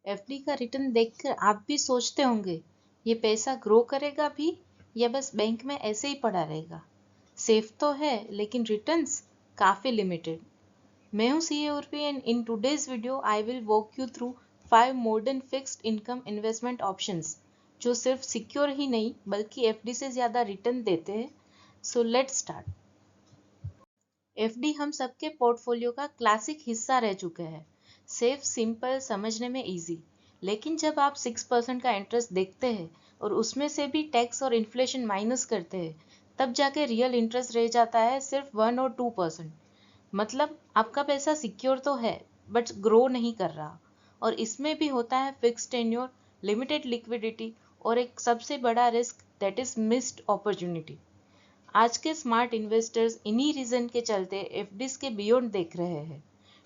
FD का return देखकर आप भी सोचते होंगे, ये पैसा ग्रो करेगा भी या बस बैंक में ऐसे ही पड़ा रहेगा। सेफ तो है लेकिन रिटर्न्स काफी लिमिटेड। मैं हूं CA Urvi and in today's video I will walk you through 5 modern fixed income investment options जो सिर्फ सिक्योर ही नहीं बल्कि एफडी से ज्यादा रिटर्न देते हैं। So let's start. एफडी हम सबके पोर्टफोलियो का क्लासिक हिस्सा रह चुके हैं। सेफ, सिंपल, समझने में इजी। लेकिन जब आप 6% का इंटरेस्ट देखते हैं और उसमें से भी टैक्स और इन्फ्लेशन माइनस करते हैं, तब जाके रियल इंटरेस्ट रह जाता है सिर्फ 1 और 2%। मतलब आपका पैसा सिक्योर तो है बट ग्रो नहीं कर रहा। और इसमें भी होता है फिक्स्ड टेन्योर, लिमिटेड लिक्विडिटी और एक सबसे बड़ा risk, that is missed opportunity. आज के स्मार्ट इन्वेस्टर्स इन्हीं रीजन के चलते एफडीज के बियॉन्ड देख रहे हैं,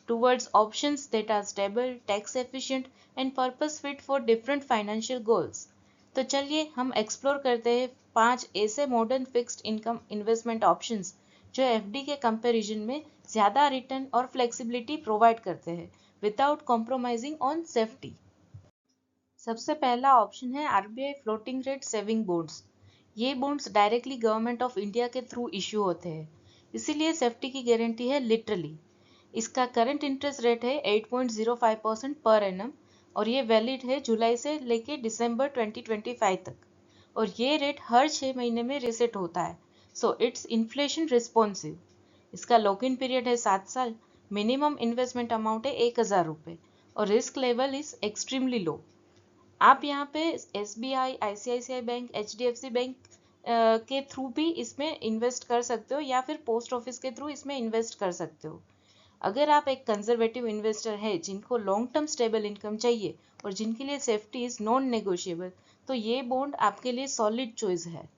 towards options that are stable, tax efficient and purpose fit for different financial goals. तो चलिए हम एक्सप्लोर करते हैं 5 ऐसे modern fixed income investment options जो एफडी के कंपैरिजन में ज्यादा रिटर्न और फ्लेक्सिबिलिटी प्रोवाइड करते हैं विदाउट कॉम्प्रोमाइजिंग ऑन सेफ्टी। सबसे पहला ऑप्शन है RBI floating rate saving bonds. ये bonds directly government of India के थ्रू इश्यू होते हैं, इसीलिए सेफ्टी की गारंटी है लिटरली। इसका करंट इंटरेस्ट रेट है 8.05% पर एनम और ये वैलिड है जुलाई से लेके दिसंबर 2025 तक। और ये रेट हर 6 महीने में रीसेट होता है, सो इट्स इन्फ्लेशन रिस्पॉन्सिव। इसका लॉक इन पीरियड है 7 साल, मिनिमम इन्वेस्टमेंट अमाउंट है 1000 रुपये और risk level is extremely low. आप यहाँ पे SBI, ICICI bank, HDFC bank के थ्रू भी इसमें इन्वेस्ट कर सकते हो या फिर पोस्ट ऑफिस के थ्रू इसमें इन्वेस्ट कर सकते हो। अगर आप एक कंजर्वेटिव इन्वेस्टर है जिनको लॉन्ग टर्म स्टेबल इनकम चाहिए और जिनके लिए सेफ्टी इज नॉन नेगोशिएबल, तो ये बॉन्ड आपके लिए सॉलिड चॉइस है।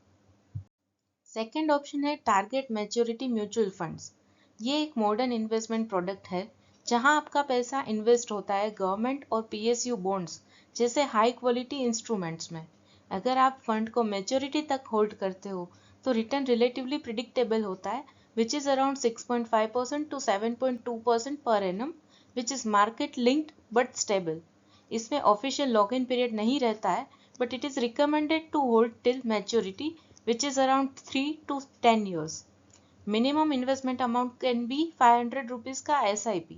सेकेंड ऑप्शन है टारगेट मैच्योरिटी म्यूचुअल फंड्स। ये एक मॉडर्न इन्वेस्टमेंट प्रोडक्ट है जहां आपका पैसा इन्वेस्ट होता है गवर्नमेंट और पीएसयू बॉन्ड्स जैसे हाई क्वालिटी इंस्ट्रूमेंट्स में। अगर आप फंड को मैच्योरिटी तक होल्ड करते हो तो रिटर्न रिलेटिवली प्रिडिक्टेबल होता है, विच इज अराउंड 6.5% to 7.2% पर एनम, which is market linked but stable. इसमें ऑफिशियल लॉक इन पीरियड नहीं रहता है but it is recommended to hold till maturity which is around 3 to 10 years. Minimum investment amount can be 500 rupees का SIP।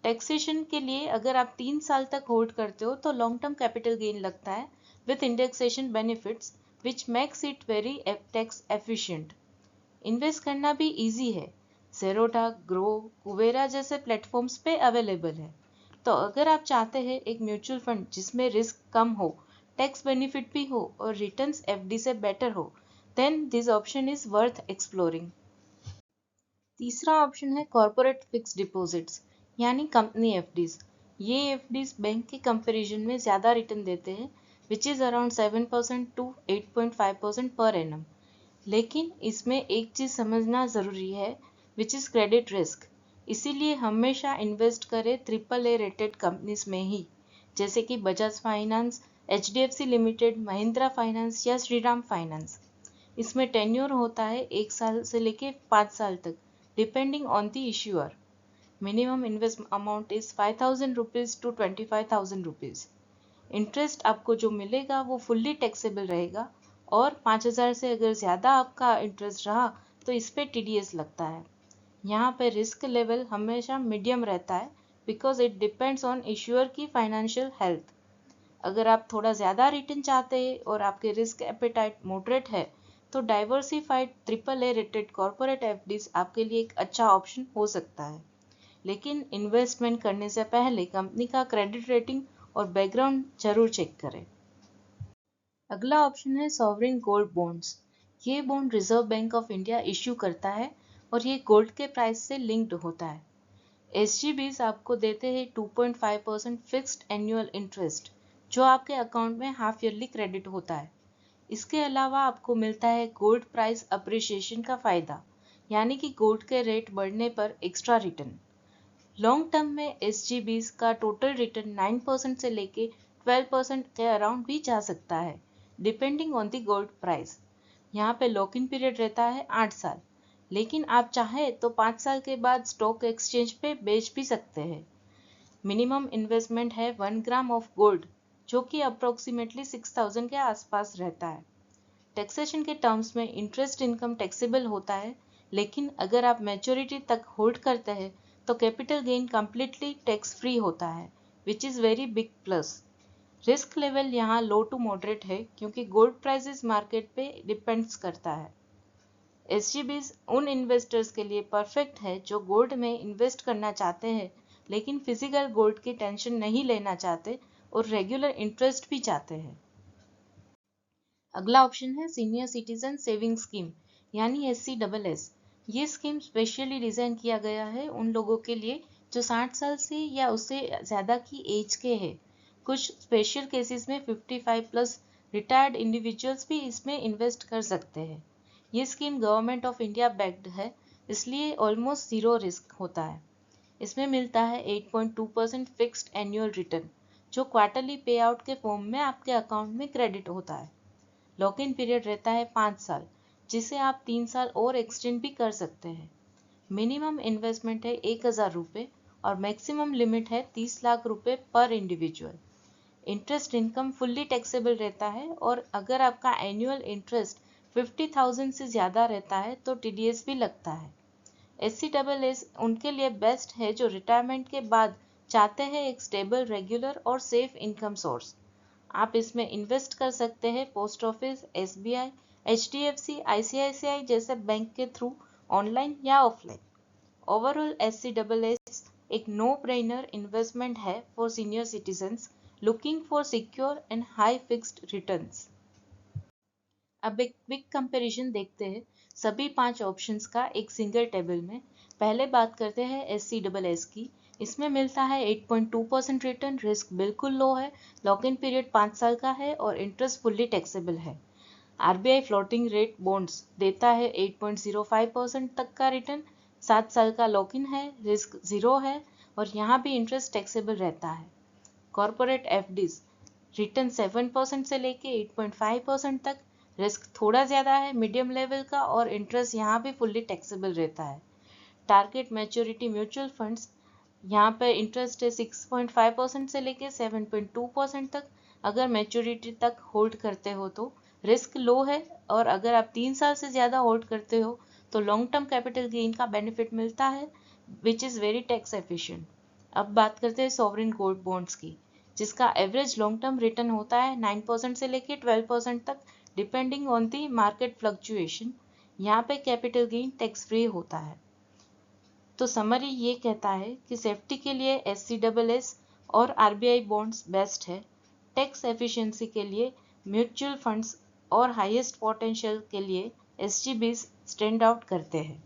Taxation के लिए अगर आप 3 साल तक होल्ड करते हो तो लॉन्ग टर्म कैपिटल गेन लगता है with indexation benefits which makes it very tax efficient. Invest करना भी इजी है, जेरोडा, ग्रो, कुवेरा जैसे प्लेटफॉर्म्स पे अवेलेबल है। तो अगर आप चाहते हैं एक म्यूचुअल फंड जिसमें रिस्क कम हो, टैक्स बेनिफिट भी हो और रिटर्न्स एफडी से बेटर हो, then this option is worth exploring. तीसरा ऑप्शन है कॉर्पोरेट फिक्स्ड डिपॉजिट्स यानी कंपनी एफडीज। ये एफडीज बैंक के कंपैरिजन में ज्यादा रिटर्न देते हैं, which is around 7% to 8.5% per annum. लेकिन इसमें एक चीज समझना जरूरी है, विच इज क्रेडिट रिस्क। इसीलिए हमेशा इन्वेस्ट करें ट्रिपल ए रेटेड कंपनीज में ही, जैसे कि Bajaj finance, HDFC limited, Mahindra finance या श्रीराम फाइनेंस। इसमें टेन्योर होता है 1 साल से लेके 5 साल तक, depending on the issuer. Minimum invest amount is 5,000 rupees to 25,000 rupees. Interest आपको जो मिलेगा वो फुल्ली टैक्सेबल रहेगा और 5,000 से अगर ज़्यादा आपका इंटरेस्ट रहा तो इस पे टीडीएस लगता है। यहाँ पे रिस्क लेवल हमेशा मीडियम रहता है because it depends on issuer की फाइनेंशियल हेल्थ। अगर आप थोड़ा ज़्यादा रिटर्न चाहते हैं और आपके रिस्क एपेटाइट मॉडरेट है तो diversified triple A rated corporate FDs आपके लिए एक अच्छा ऑप्शन हो सकता है। लेकिन इन्वेस्टमेंट करने से पहले कंपनी का क्रेडिट रेटिंग और बैकग्राउंड जरूर चेक करें। अगला ऑप्शन है सॉवरिन गोल्ड बॉन्ड्स। ये bond reserve bank of India issue करता है और ये गोल्ड के प्राइस से लिंक्ड होता है। एसजीबीज आपको देते हैं 2.5% फिक्स्ड एनुअल इंटरेस्ट जो आपके अकाउंट में हाफ ईयरली क्रेडिट होता है। इसके अलावा आपको मिलता है गोल्ड प्राइस अप्रिसिएशन का फायदा, यानी कि गोल्ड के रेट बढ़ने पर एक्स्ट्रा रिटर्न। लॉन्ग टर्म में एसजीबीज का टोटल रिटर्न 9% से लेके 12% के अराउंड भी जा सकता है, depending on the gold price. यहाँ पे लॉक इन पीरियड रहता है 8 साल, लेकिन आप चाहे तो 5 साल के बाद स्टॉक एक्सचेंज पे बेच भी सकते हैं। मिनिमम इन्वेस्टमेंट है 1 ग्राम ऑफ गोल्ड, जो कि अप्रोक्सीमेटली 6000 के आसपास रहता है। टैक्सेशन के टर्म्स में इंटरेस्ट इनकम टैक्सेबल होता है, लेकिन अगर आप मैच्योरिटी तक होल्ड करते हैं तो capital gain completely tax free होता है, which is very big plus. Risk level यहाँ लो टू मॉडरेट है, क्योंकि गोल्ड प्राइसेस मार्केट पे डिपेंड्स करता है। एसजीबीज उन इन्वेस्टर्स के लिए परफेक्ट है जो गोल्ड में इन्वेस्ट करना चाहते हैं, लेकिन फिजिकल गोल्ड की टेंशन नहीं लेना चाहते और रेगुलर इंटरेस्ट भी चाहते हैं। अगला ऑप्शन है सीनियर सिटीजन सेविंग स्कीम, यानी SCSS। ये स्कीम स्पेशली डिजाइन किया गया है उन लोगों के लिए जो 60 साल से या उससे ज़्यादा की एज के हैं। कुछ स्पेशल केसेस में 55 प्लस रिटायर्ड इंडिविजुअल्स भी इसमें इन्वेस्ट कर सकते हैं। ये scheme government of India backed है, इसलिए ऑलमोस्ट ज़ीरो रिस्क होता है। इसमें मिलता है 8.2% फिक्स्ड एनुअल रिटर्न, जो क्वार्टरली पे आउट के फॉर्म में आपके अकाउंट में क्रेडिट होता है। लॉक इन पीरियड रहता है 5 साल, जिसे आप 3 साल और एक्सटेंड भी कर सकते हैं। मिनिमम इन्वेस्टमेंट है 1000 रुपये और मैक्सिमम लिमिट है 30 लाख रुपए पर individual. Interest income fully taxable रहता है, और अगर आपका एनुअल इंटरेस्ट 50,000 से ज़्यादा रहता है तो TDS भी लगता है। SCSS उनके लिए बेस्ट है जो रिटायरमेंट के बाद चाहते हैं एक स्टेबल, रेगुलर और सेफ इनकम सोर्स। आप इसमें इन्वेस्ट कर सकते हैं post office, SBI, HDFC, ICICI जैसे बैंक के थ्रू, ऑनलाइन या ऑफलाइन। ओवरऑल SCSS एक नो ब्रेनर इन्वेस्टमेंट है for senior citizens looking for secure and high fixed returns. अब एक क्विक कंपैरिजन देखते हैं सभी 5 ऑप्शंस का एक सिंगल टेबल में। पहले बात करते हैं SCSS की। इसमें मिलता है 8.2% रिटर्न, रिस्क बिल्कुल लो है, लॉक इन पीरियड 5 साल का है और इंटरेस्ट फुल्ली टैक्सेबल है। RBI फ्लोटिंग रेट बॉन्ड्स देता है 8.05% तक का रिटर्न, 7 साल का लॉक इन है, रिस्क ज़ीरो है और यहाँ भी इंटरेस्ट टैक्सेबल रहता है। कॉर्पोरेट FDs रिटर्न 7% से लेके 8.5% तक, रिस्क थोड़ा ज़्यादा है, मीडियम लेवल का, और इंटरेस्ट यहाँ भी फुल्ली टैक्सेबल रहता है। टारगेट मैच्योरिटी म्यूचुअल फंड्स, यहाँ पे इंटरेस्ट है 6.5% से लेके 7.2% तक, अगर मैच्योरिटी तक होल्ड करते हो तो। रिस्क लो है, और अगर आप 3 साल से ज़्यादा होल्ड करते हो तो लॉन्ग टर्म कैपिटल गेन का बेनिफिट मिलता है, which is very tax efficient. अब बात करते हैं सॉवरेन गोल्ड बॉन्ड्स की, जिसका एवरेज लॉन्ग टर्म रिटर्न होता है 9% से लेके 12% तक, depending on the market fluctuation. यहाँ पे कैपिटल गेन टैक्स फ्री होता है। तो समरी ये कहता है कि सेफ्टी के लिए SCSS और RBI बॉन्ड्स बेस्ट है, टैक्स एफिशिएंसी के लिए म्यूचुअल फंड्स और हाईएस्ट पोटेंशियल के लिए SGBs स्टैंड आउट करते हैं।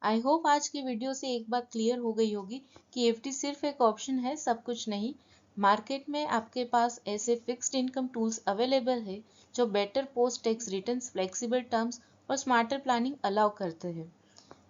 आई होप आज की वीडियो से एक बात क्लियर हो गई होगी कि FD सिर्फ एक ऑप्शन है, सब कुछ नहीं। मार्केट में आपके पास ऐसे फिक्स्ड इनकम टूल्स अवेलेबल है जो better post tax returns, flexible terms और स्मार्टर प्लानिंग अलाउ करते हैं।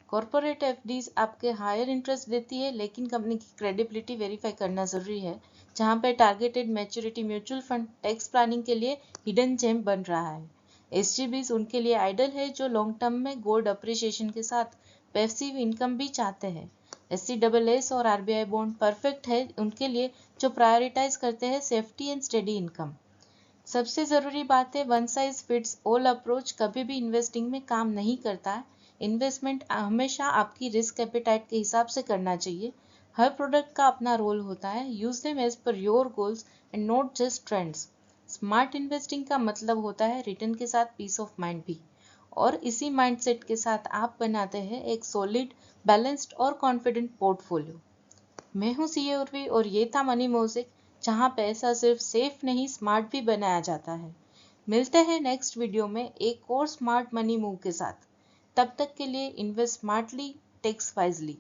कॉर्पोरेट FDs आपके हायर इंटरेस्ट देती है, लेकिन कंपनी की क्रेडिबिलिटी वेरीफाई करना जरूरी है, जहां पे targeted maturity mutual fund tax planning के लिए हिडन जेम बन रहा है। SGBs उनके लिए आइडल है जो लॉन्ग टर्म में गोल्ड अप्रिसिएशन के साथ पैसिव इनकम भी चाहते हैं। SCSS और RBI बॉन्ड परफेक्ट है उनके लिए जो प्रायोरिटाइज करते हैं सेफ्टी एंड स्टेडी इनकम। सबसे ज़रूरी बात है, one size fits all approach कभी भी इन्वेस्टिंग में काम नहीं करता है। इन्वेस्टमेंट हमेशा आपकी रिस्क एपेटाइट के हिसाब से करना चाहिए। हर प्रोडक्ट का अपना रोल होता है, use them as per your goals and not just trends. Smart investing का मतलब होता है रिटर्न के साथ पीस ऑफ माइंड भी, और इसी माइंडसेट के साथ आप बनाते हैं एक सॉलिड, बैलेंस्ड और कॉन्फिडेंट पोर्टफोलियो। मैं हूँ CA उर्वी और ये था मनी म्यूजिक, जहाँ पैसा सिर्फ सेफ नहीं स्मार्ट भी बनाया जाता है। मिलते हैं नेक्स्ट वीडियो में एक और स्मार्ट मनी मूव के साथ। तब तक के लिए इन्वेस्ट स्मार्टली, टेक्स वाइजली।